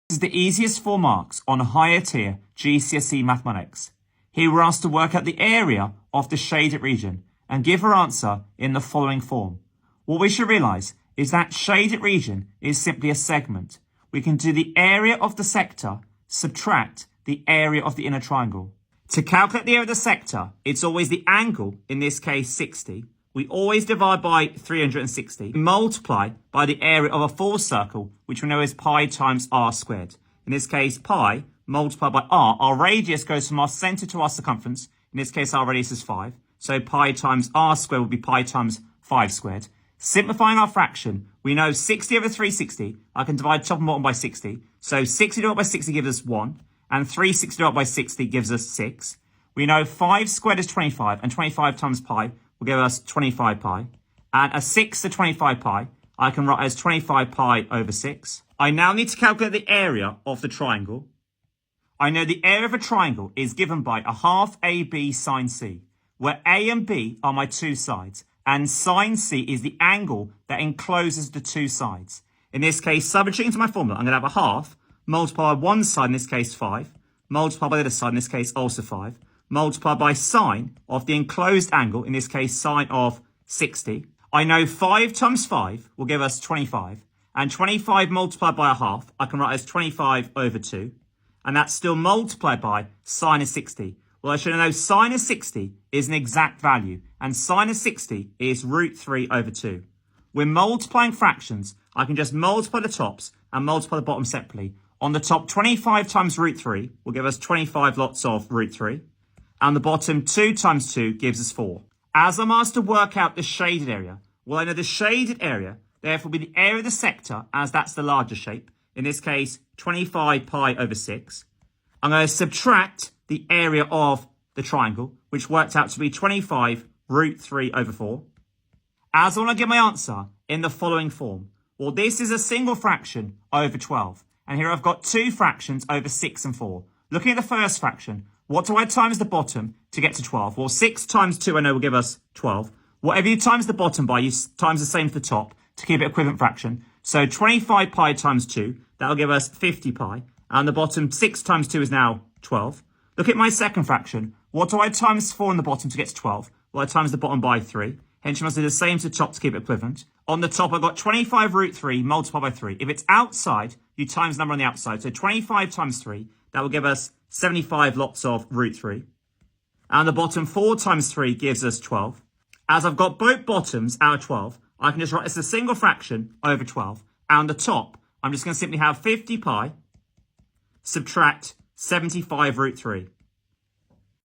This is the easiest 4 marks on higher tier GCSE mathematics. Here we're asked to work out the area of the shaded region and give our answer in the following form. What we should realise is that shaded region is simply a segment. We can do the area of the sector, subtract the area of the inner triangle. To calculate the area of the sector, it's always the angle, in this case 60. We always divide by 360, multiply by the area of a full circle, which we know is pi times r squared. In this case, pi multiplied by r. Our radius goes from our centre to our circumference. In this case, our radius is 5. So pi times r squared will be pi times 5 squared. Simplifying our fraction, we know 60 over 360. I can divide top and bottom by 60. So 60 divided by 60 gives us 1. And 360 divided by 60 gives us 6. We know 5 squared is 25. And 25 times pi will give us 25 pi. And a 6 to 25 pi, I can write as 25 pi over 6. I now need to calculate the area of the triangle. I know the area of a triangle is given by a half AB sine C, where A and B are my two sides, and sine C is the angle that encloses the two sides. In this case, substituting to my formula, I'm going to have a half, multiplied by one side, in this case 5, multiplied by the other side, in this case also 5, multiplied by sine of the enclosed angle, in this case sine of 60. I know 5 times 5 will give us 25, and 25 multiplied by a half, I can write as 25 over 2. And that's still multiplied by sine of 60. Well, I should know sine of 60 is an exact value, and sine of 60 is root 3 over 2. We're multiplying fractions. I can just multiply the tops and multiply the bottom separately. On the top, 25 times root 3 will give us 25 lots of root 3. And the bottom, 2 times 2 gives us 4. As I'm asked to work out the shaded area, well, I know the shaded area, therefore, will be the area of the sector, as that's the larger shape. In this case, 25 pi over 6. I'm going to subtract the area of the triangle, which worked out to be 25 root 3 over 4. As I want to get my answer in the following form. Well, this is a single fraction over 12. And here I've got two fractions over 6 and 4. Looking at the first fraction, what do I times the bottom to get to 12? Well, 6 times 2 I know will give us 12. Whatever you times the bottom by, you times the same for the top to keep it equivalent fraction. So 25 pi times 2, that'll give us 50 pi. And the bottom, 6 times 2 is now 12. Look at my second fraction. What do I times 4 on the bottom to get to 12? Well, I times the bottom by 3. Hence, you must do the same to the top to keep it equivalent. On the top, I've got 25 root 3 multiplied by 3. If it's outside, you times the number on the outside. So 25 times 3, that will give us 75 lots of root 3. And the bottom, 4 times 3 gives us 12. As I've got both bottoms out of 12, I can just write this as a single fraction over 12. And the top, I'm just going to simply have 50 pi subtract 75 root 3.